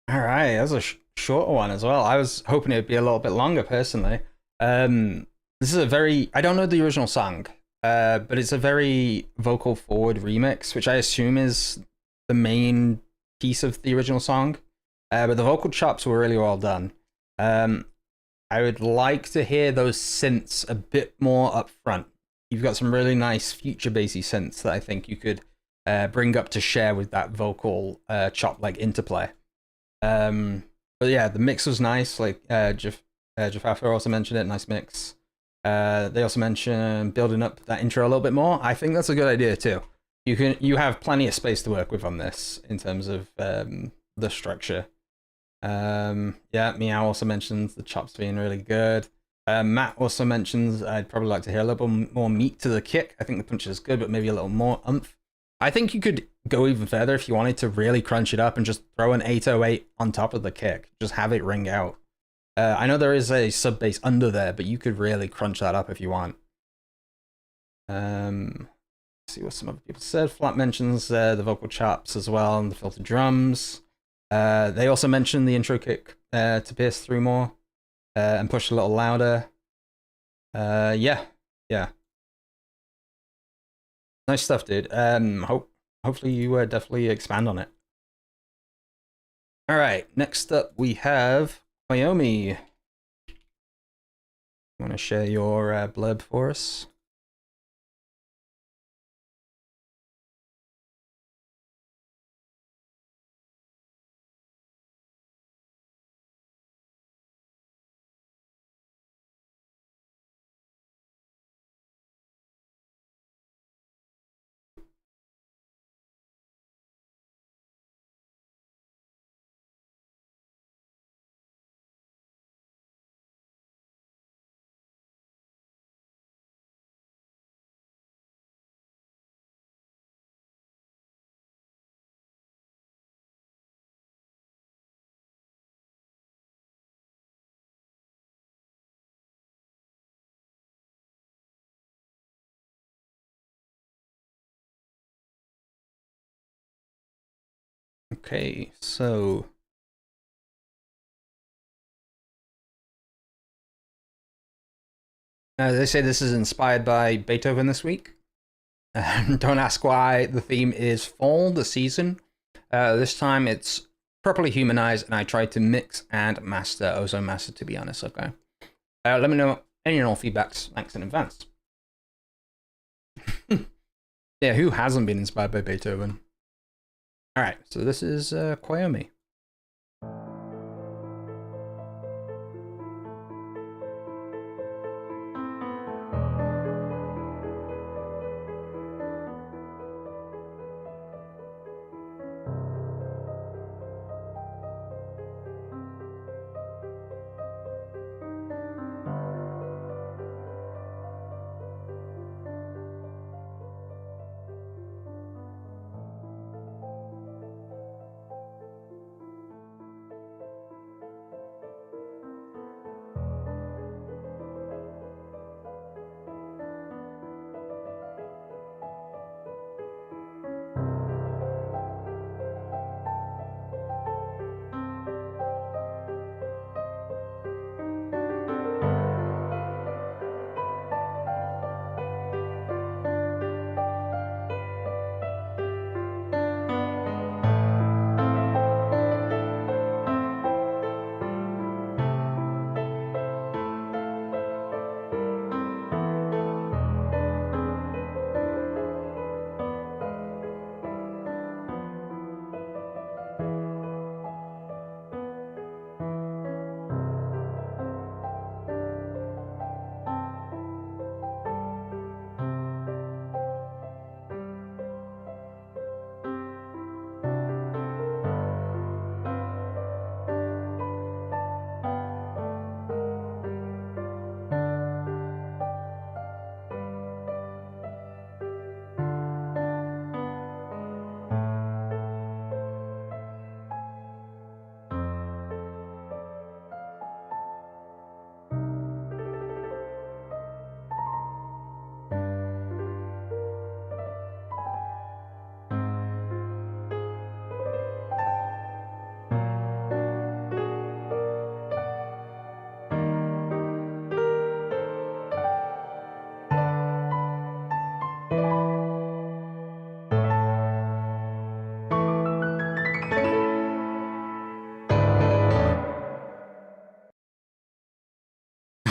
All right, that was a shorter one as well. I was hoping it'd be a little bit longer, personally. This is a very... I don't know the original song, but it's a very vocal-forward remix, which I assume is the main piece of the original song. But the vocal chops were really well done. I would like to hear those synths a bit more up front. You've got some really nice future-bassy synths that I think you could bring up to share with that vocal chop-like interplay. But yeah, the mix was nice. Like Jaffa also mentioned it, nice mix. They also mentioned building up that intro a little bit more. I think that's a good idea too. You have plenty of space to work with on this in terms of the structure. Yeah, Meow also mentions the chops being really good. Matt also mentions I'd probably like to hear a little bit more meat to the kick. I think the punch is good, but maybe a little more oomph. I think you could go even further if you wanted to really crunch it up and just throw an 808 on top of the kick. Just have it ring out. I know there is a sub bass under there, but you could really crunch that up if you want. Let's see what some other people said. Flat mentions the vocal chops as well and the filtered drums. They also mentioned the intro kick to pierce through more and push a little louder. Yeah. Nice stuff, dude. Hopefully you definitely expand on it. All right, next up we have Wyoming. You want to share your blurb for us? Okay, so they say this is inspired by Beethoven this week. Don't ask why. The theme is fall, the season. This time it's properly humanized, and I tried to mix and master Ozone Master, to be honest. Okay. Let me know any and all feedbacks. Thanks in advance. Yeah, who hasn't been inspired by Beethoven? All right, so this is Kwayomi.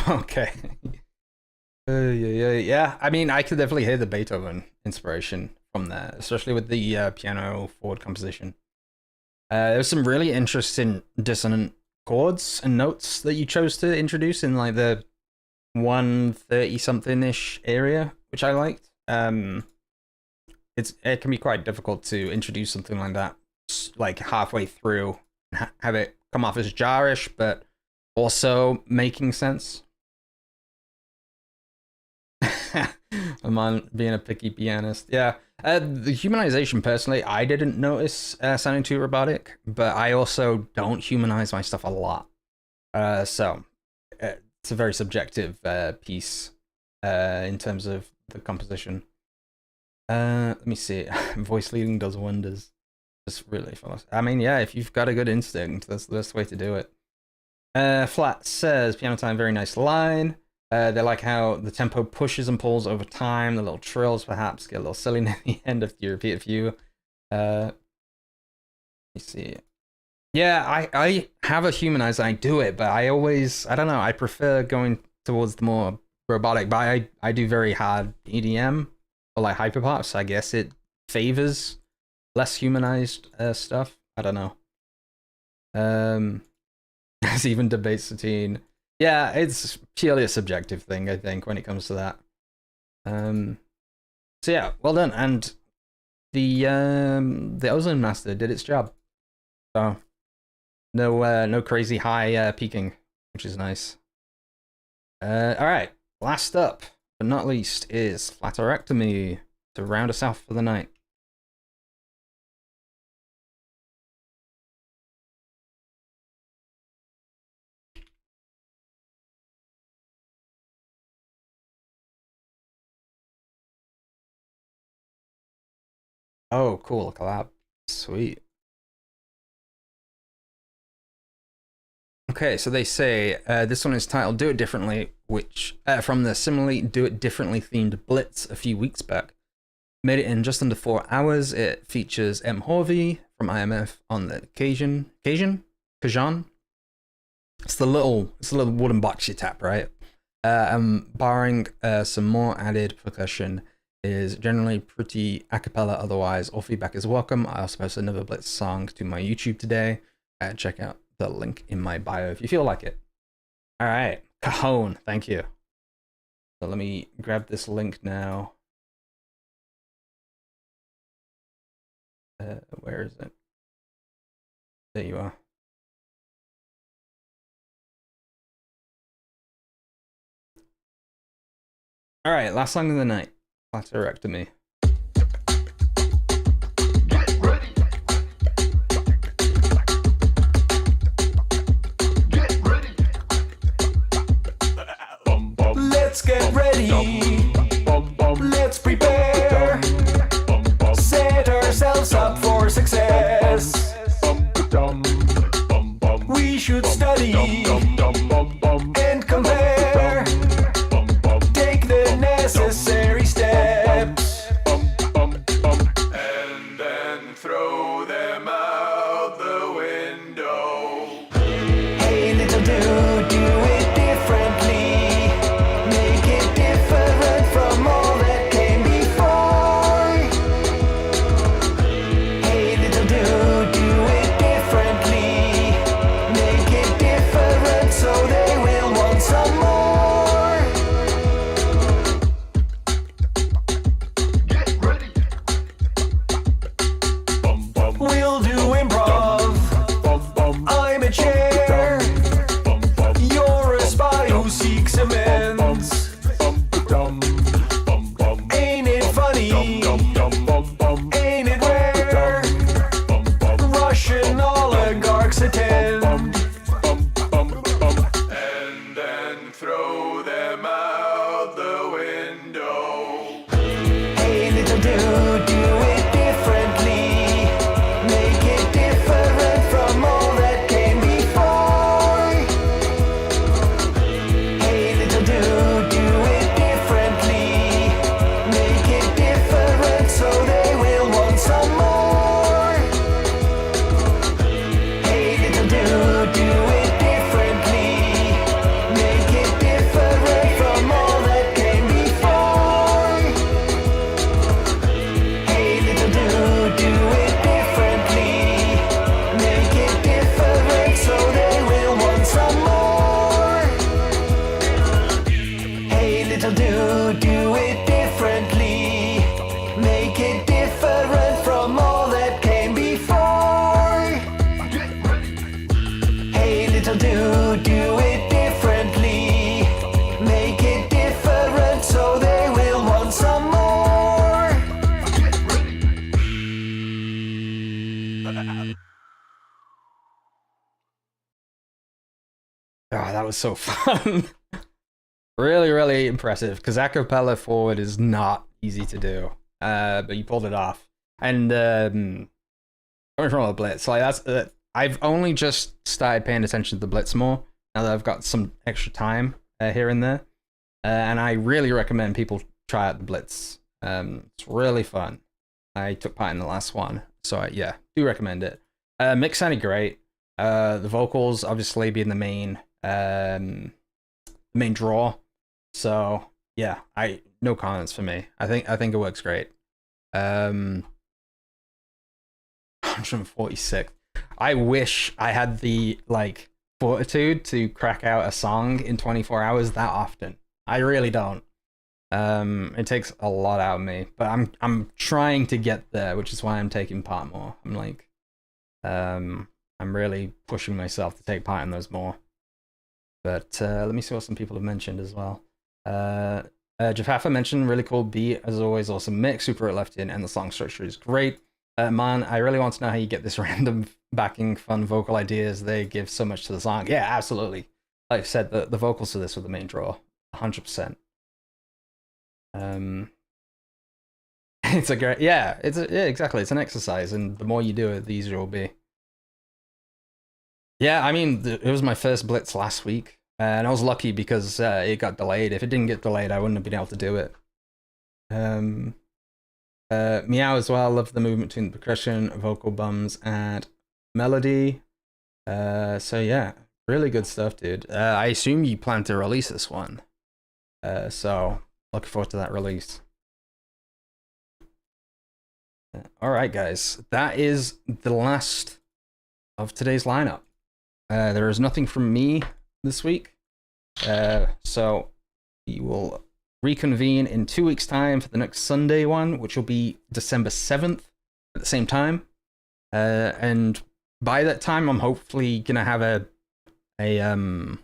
Okay. Yeah. I mean, I could definitely hear the Beethoven inspiration from there, especially with the piano forward composition. There's some really interesting dissonant chords and notes that you chose to introduce in like the 130 something ish area, which I liked. It can be quite difficult to introduce something like that like halfway through and have it come off as jarish, but also making sense. I'm on being a picky pianist. Yeah. The humanization, personally, I didn't notice sounding too robotic, but I also don't humanize my stuff a lot. So it's a very subjective piece in terms of the composition. Let me see. Voice leading does wonders. Just really fun. I mean, yeah, if you've got a good instinct, that's the best way to do it. Flat says, piano time, very nice line. They like how the tempo pushes and pulls over time. The little trills perhaps get a little silly near the end of the repeated few. Let me see. Yeah, I have a humanizer. I do it, but I don't know. I prefer going towards the more robotic. But I do very hard EDM or like hyperpop. So I guess it favors less humanized stuff. I don't know. There's even debates between. Yeah, it's purely a subjective thing, I think, when it comes to that. So yeah, well done. And the Ozone Master did its job. So no crazy high peaking, which is nice. All right, last up but not least is Flatterectomy to round us off for the night. Oh, cool, collab. Sweet. Okay, so they say this one is titled Do It Differently, which from the similarly Do It Differently themed Blitz a few weeks back. Made it in just under 4 hours. It features M. Horvey from IMF on the Cajun. It's the little wooden box you tap, right? Barring some more added percussion, is generally pretty a cappella otherwise. All feedback is welcome. I also posted another Blitz song to my YouTube today. Check out the link in my bio if you feel like it. All right, Cajon, thank you. So let me grab this link now. Where is it? There you are. All right, last song of the night. Flatterectomy. Let's get ready. Let's prepare. Set ourselves up for success. We should study and compare. Take the necessary steps. And then throw them out the window. Hey, little dude, do it differently. Make it different from all that came before. Hey, little dude, do it differently. Make it different so they will want some more. We'll do improv. I'm a chair. You're a spy who seeks amends. Ain't it funny? Ain't it rare? Russian oligarchs attend. And then throw them out the window. Hey, little dude, do it differently. Make it different from all that came before. Hey, little dude, do it differently. Make it different was so fun. Really, really impressive, because acapella forward is not easy to do, but you pulled it off. And coming from a blitz, like that's I've only just started paying attention to the blitz more now that I've got some extra time here and there, and I really recommend people try out the blitz. It's really fun. I took part in the last one, so yeah, do recommend it. Mix sounded great. The vocals obviously being the main draw. So yeah, no comments for me. I think it works great. 146. I wish I had the fortitude to crack out a song in 24 hours that often. I really don't. It takes a lot out of me, but I'm trying to get there, which is why I'm taking part more. I'm really pushing myself to take part in those more. But let me see what some people have mentioned as well. Jaffa mentioned really cool beat, as always, awesome mix, super left in, and the song structure is great. Man, I really want to know how you get this random backing fun vocal ideas. They give so much to the song. Yeah, absolutely. Like I said, the vocals to this were the main draw, 100%. It's a great, yeah, exactly. It's an exercise, and the more you do it, the easier it will be. Yeah, I mean, it was my first blitz last week. And I was lucky because it got delayed. If it didn't get delayed, I wouldn't have been able to do it. Meow as well. Love the movement between the percussion, vocal bums, and melody. So yeah, really good stuff, dude. I assume you plan to release this one. So looking forward to that release. All right, guys. That is the last of today's lineup. There is nothing from me this week, so we will reconvene in 2 weeks' time for the next Sunday one, which will be December 7th at the same time. And by that time, I'm hopefully gonna have a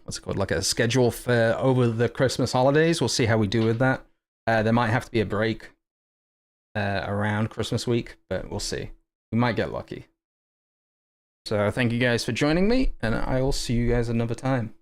what's it called, like a schedule for over the Christmas holidays. We'll see how we do with that. There might have to be a break around Christmas week, but we'll see. We might get lucky. So thank you guys for joining me, and I will see you guys another time.